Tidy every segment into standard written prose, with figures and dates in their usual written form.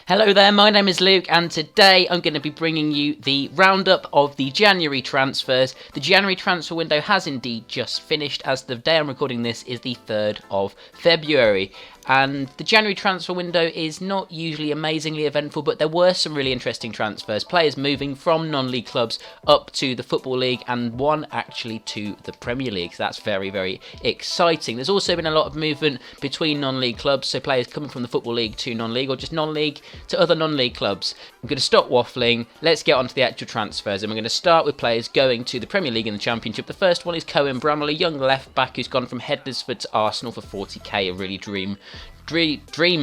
Hello there, my name is Luke and today I'm going to be bringing you the roundup of the January transfers. The January transfer window has indeed just finished, as the day I'm recording this is the 3rd of February. And the January transfer window is not usually amazingly eventful, but there were some really interesting transfers. Players moving from non-league clubs up to the Football League and one actually to the Premier League. So that's very, very exciting. There's also been a lot of movement between non-league clubs, so players coming from the Football League to non-league or just non-league to other non-league clubs. I'm going to stop waffling. Let's get on to the actual transfers, and we're going to start with players going to the Premier League and the Championship. The first one is Cohen Bramall, a young left-back who's gone from Hednesford to Arsenal for 40k, a really dream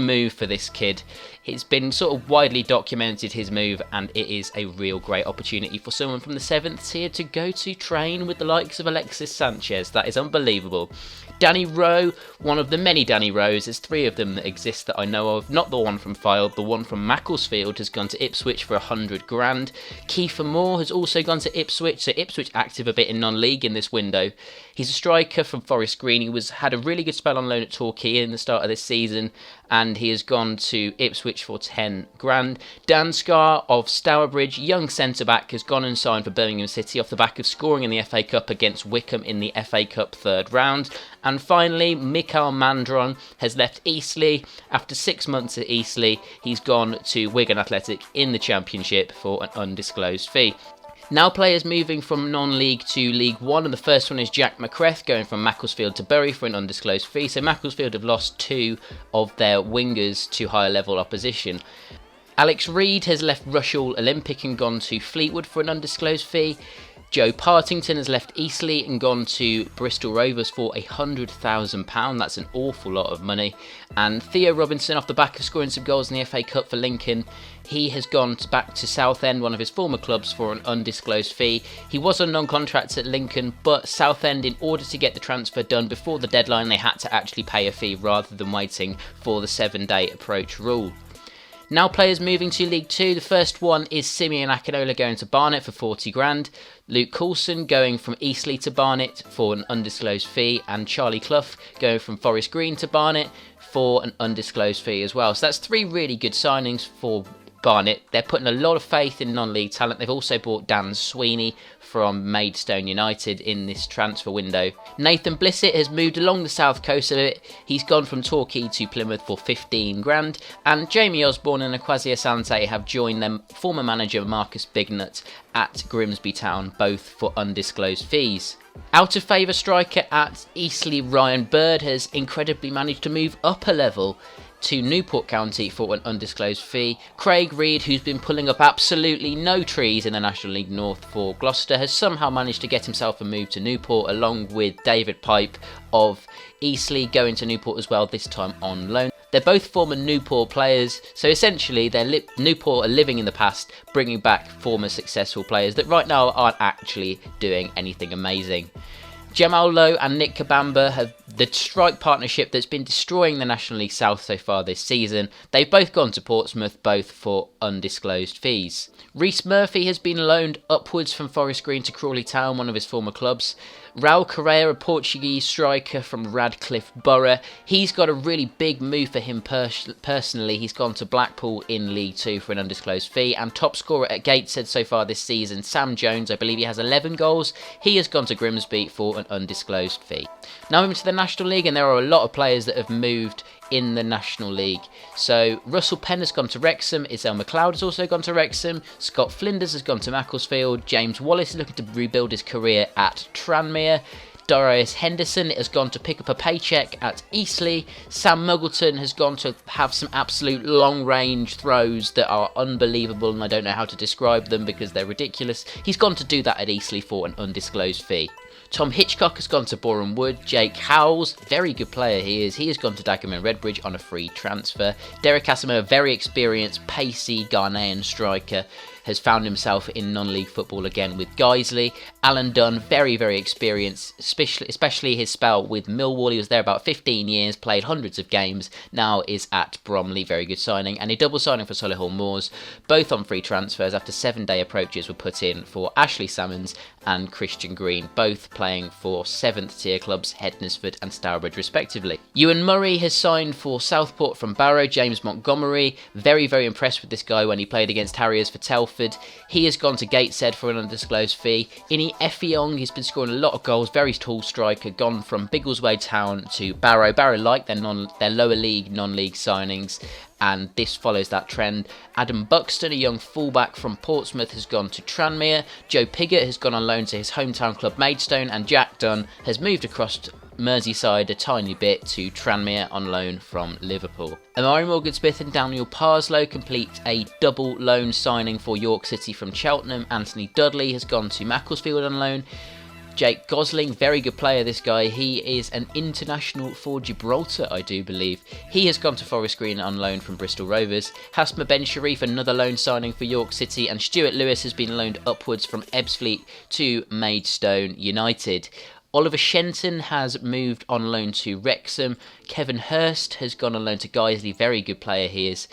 move for this kid. It's been sort of widely documented, his move, and it is a real great opportunity for someone from the 7th tier to go to train with the likes of Alexis Sanchez. That is unbelievable. Danny Rowe, one of the many Danny Rows, there's 3 of them that exist that I know of, not the one from Fylde, the one from Macclesfield has gone to Ipswich for 100 grand. Kiefer Moore has also gone to Ipswich, so Ipswich active a bit in non-league in this window. He's a striker from Forest Green. He had a really good spell on loan at Torquay in the start of this season, and he has gone to Ipswich for 10 grand. Dan Scarr of Stourbridge, young centre-back, has gone and signed for Birmingham City off the back of scoring in the FA Cup against Wycombe in the FA Cup 3rd round. And finally, Mikael Mandron has left Eastleigh. After 6 months at Eastleigh, he's gone to Wigan Athletic in the Championship for an undisclosed fee. Now players moving from non-league to League One, and the first one is Jack McCreth going from Macclesfield to Bury for an undisclosed fee. So Macclesfield have lost 2 of their wingers to higher level opposition. Alex Reid has left Rushall Olympic and gone to Fleetwood for an undisclosed fee. Joe Partington has left Eastleigh and gone to Bristol Rovers for £100,000. That's an awful lot of money. And Theo Robinson, off the back of scoring some goals in the FA Cup for Lincoln, he has gone back to Southend, one of his former clubs, for an undisclosed fee. He was on non-contract at Lincoln, but Southend, in order to get the transfer done before the deadline, they had to actually pay a fee rather than waiting for the 7-day approach rule. Now players moving to League 2, the first one is Simeon Akinola going to Barnet for 40 grand, Luke Coulson going from Eastleigh to Barnet for an undisclosed fee, and Charlie Clough going from Forest Green to Barnet for an undisclosed fee as well. So that's 3 really good signings for Barnet. They're putting a lot of faith in non-league talent. They've also bought Dan Sweeney from Maidstone United in this transfer window. Nathan Blissett has moved along the south coast a bit. He's gone from Torquay to Plymouth for 15 grand. And Jamie Osborne and Akwasi Asante have joined them former manager Marcus Bignut at Grimsby Town, both for undisclosed fees. Out of favour striker at Eastleigh, Ryan Bird has incredibly managed to move up a level to Newport County for an undisclosed fee. Craig Reed, who's been pulling up absolutely no trees in the National League North for Gloucester, has somehow managed to get himself a move to Newport, along with David Pipe of Eastleigh going to Newport as well, this time on loan. They're both former Newport players, so essentially Newport are living in the past, bringing back former successful players that right now aren't actually doing anything amazing. Jamal Lowe and Nick Kabamba have the strike partnership that's been destroying the National League South so far this season. They've both gone to Portsmouth, both for undisclosed fees. Rhys Murphy has been loaned upwards from Forest Green to Crawley Town, one of his former clubs. Raul Correa, a Portuguese striker from Radcliffe Borough, he's got a really big move for him personally. He's gone to Blackpool in League 2 for an undisclosed fee. And top scorer at Gateshead so far this season, Sam Jones, I believe he has 11 goals. He has gone to Grimsby for an undisclosed fee. Now moving to the National League, and there are a lot of players that have moved in the National League. So Russell Penn has gone to Wrexham, Isel McLeod has also gone to Wrexham, Scott Flinders has gone to Macclesfield, James Wallace is looking to rebuild his career at Tranmere, Darius Henderson has gone to pick up a paycheck at Eastleigh, Sam Muggleton has gone to have some absolute long-range throws that are unbelievable, and I don't know how to describe them because they're ridiculous. He's gone to do that at Eastleigh for an undisclosed fee. Tom Hitchcock has gone to Boreham Wood. Jake Howells, very good player he is. He has gone to Dagenham and Redbridge on a free transfer. Derek Asamoah, very experienced, pacey Ghanaian striker, has found himself in non-league football again with Guiseley. Alan Dunn, very, very experienced, especially his spell with Milwall. He was there about 15 years, played hundreds of games, now is at Bromley, very good signing. And a double signing for Solihull Moors, both on free transfers after 7-day approaches were put in for Ashley Salmons and Christian Green, both playing for 7th tier clubs Hednesford and Stourbridge respectively. Ewan Murray has signed for Southport from Barrow. James Montgomery, very, very impressed with this guy when he played against Harriers for Telford. He has gone to Gateshead for an undisclosed fee. Ini Effiong, he's been scoring a lot of goals, very tall striker, gone from Biggleswade Town to Barrow. Barrow like their lower league, non-league signings, and this follows that trend. Adam Buxton, a young fullback from Portsmouth, has gone to Tranmere. Joe Piggott has gone on loan to his hometown club Maidstone, and Jack Dunn has moved across Merseyside a tiny bit to Tranmere on loan from Liverpool. Amari Morgan-Smith and Daniel Parslow complete a double loan signing for York City from Cheltenham. Anthony Dudley has gone to Macclesfield on loan. Jake Gosling, very good player this guy, he is an international for Gibraltar I do believe. He has gone to Forest Green on loan from Bristol Rovers. Hasma Ben Sharif, another loan signing for York City, and Stuart Lewis has been loaned upwards from Ebbsfleet to Maidstone United. Oliver Shenton has moved on loan to Wrexham. Kevin Hurst has gone on loan to Guiseley, very good player he is.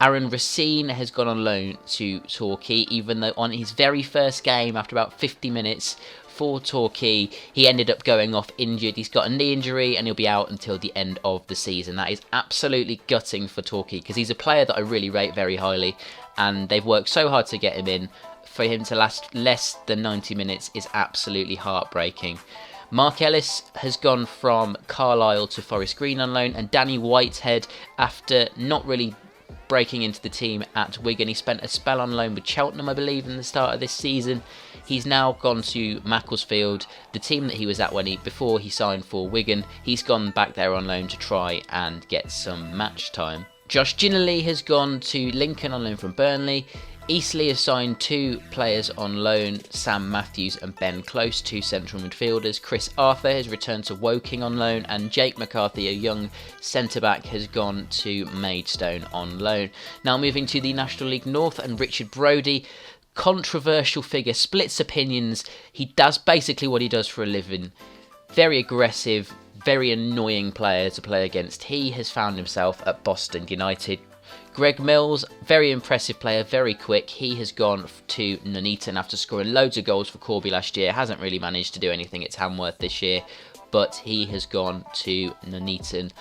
Aaron Racine has gone on loan to Torquay, even though on his very first game, after about 50 minutes for Torquay, he ended up going off injured. He's got a knee injury and he'll be out until the end of the season. That is absolutely gutting for Torquay, because he's a player that I really rate very highly, and they've worked so hard to get him in. For him to last less than 90 minutes is absolutely heartbreaking. Mark Ellis has gone from Carlisle to Forest Green on loan, and Danny Whitehead, after not really breaking into the team at Wigan, he spent a spell on loan with Cheltenham, I believe, in the start of this season. He's now gone to Macclesfield, the team that he was at before he signed for Wigan. He's gone back there on loan to try and get some match time. Josh Ginnerly has gone to Lincoln on loan from Burnley. Eastleigh has signed 2 players on loan, Sam Matthews and Ben Close, 2 central midfielders. Chris Arthur has returned to Woking on loan, and Jake McCarthy, a young centre-back, has gone to Maidstone on loan. Now moving to the National League North, and Richard Brodie, controversial figure, splits opinions. He does basically what he does for a living. Very aggressive, very annoying player to play against. He has found himself at Boston United. Greg Mills, very impressive player, very quick. He has gone to Nuneaton after scoring loads of goals for Corby last year. Hasn't really managed to do anything at Tamworth this year, but he has gone to Nuneaton.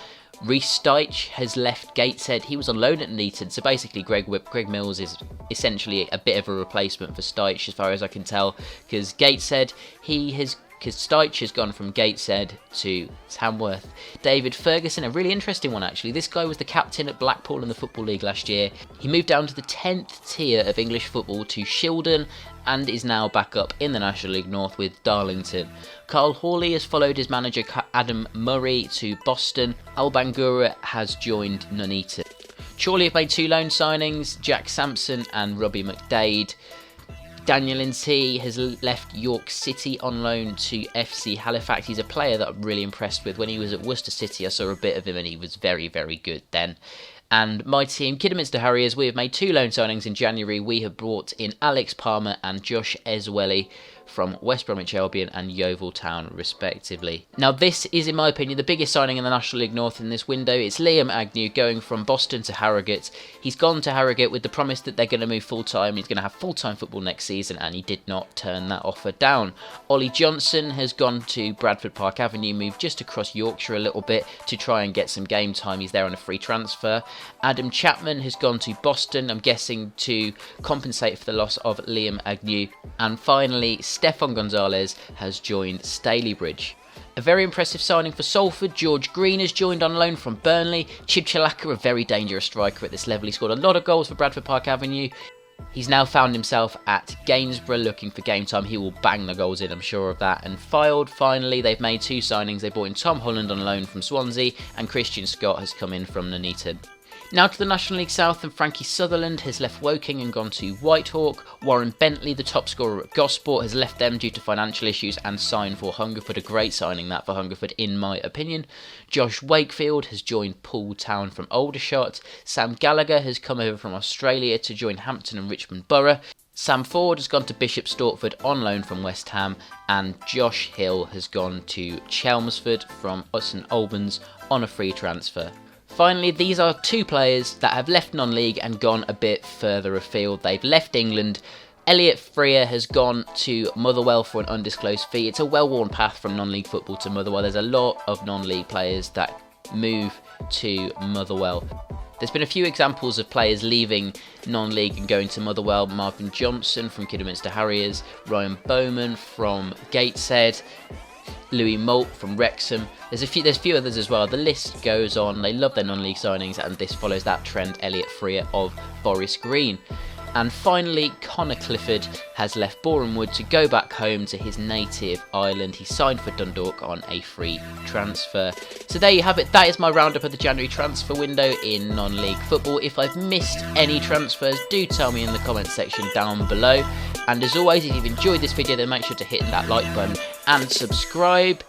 Rhys Deitch has left Gateshead. He was on loan at Nuneaton, so basically Greg Mills is essentially a bit of a replacement for Deitch as far as I can tell, because Gateshead, because Deitch has gone from Gateshead to Tamworth. David Ferguson, a really interesting one actually. This guy was the captain at Blackpool in the Football League last year. He moved down to the 10th tier of English football to Shildon, and is now back up in the National League North with Darlington. Carl Hawley has followed his manager Adam Murray to Boston. Al Bangura has joined Nuneaton. Chorley have made 2 loan signings, Jack Sampson and Robbie McDade. Daniel N.T. has left York City on loan to FC Halifax. He's a player that I'm really impressed with. When he was at Worcester City, I saw a bit of him and he was very, very good then. And my team, Kidderminster Harriers, we have made 2 loan signings in January. We have brought in Alex Palmer and Josh Eswelly from West Bromwich Albion and Yeovil Town, respectively. Now, this is, in my opinion, the biggest signing in the National League North in this window. It's Liam Agnew going from Boston to Harrogate. He's gone to Harrogate with the promise that they're going to move full-time. He's going to have full-time football next season, and he did not turn that offer down. Ollie Johnson has gone to Bradford Park Avenue, moved just across Yorkshire a little bit to try and get some game time. He's there on a free transfer. Adam Chapman has gone to Boston, I'm guessing to compensate for the loss of Liam Agnew. And finally, Stefan Gonzalez has joined Stalybridge. A very impressive signing for Salford. George Green has joined on loan from Burnley. Chib Chalaka, a very dangerous striker at this level. He scored a lot of goals for Bradford Park Avenue. He's now found himself at Gainsborough looking for game time. He will bang the goals in, I'm sure of that. And finally, they've made 2 signings. They brought in Tom Holland on loan from Swansea, and Christian Scott has come in from Nuneaton. Now to the National League South, and Frankie Sutherland has left Woking and gone to Whitehawk. Warren Bentley, the top scorer at Gosport, has left them due to financial issues and signed for Hungerford. A great signing that for Hungerford, in my opinion. Josh Wakefield has joined Poole Town from Aldershot. Sam Gallagher has come over from Australia to join Hampton and Richmond Borough. Sam Ford has gone to Bishop Stortford on loan from West Ham, and Josh Hill has gone to Chelmsford from St Albans on a free transfer. Finally, these are two players that have left non-league and gone a bit further afield. They've left England. Elliot Freer has gone to Motherwell for an undisclosed fee. It's a well-worn path from non-league football to Motherwell. There's a lot of non-league players that move to Motherwell. There's been a few examples of players leaving non-league and going to Motherwell. Marvin Johnson from Kidderminster Harriers, Ryan Bowman from Gateshead, Louis Moult from Wrexham. There's a few others as well. The list goes on. They love their non-league signings, and this follows that trend. Elliot Freer of Forest Green. And finally, Connor Clifford has left Boreham Wood to go back home to his native island. He signed for Dundalk on a free transfer. So there you have it. That is my roundup of the January transfer window in non-league football. If I've missed any transfers, do tell me in the comments section down below. And as always, if you've enjoyed this video, then make sure to hit that like button and subscribe.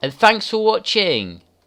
And thanks for watching.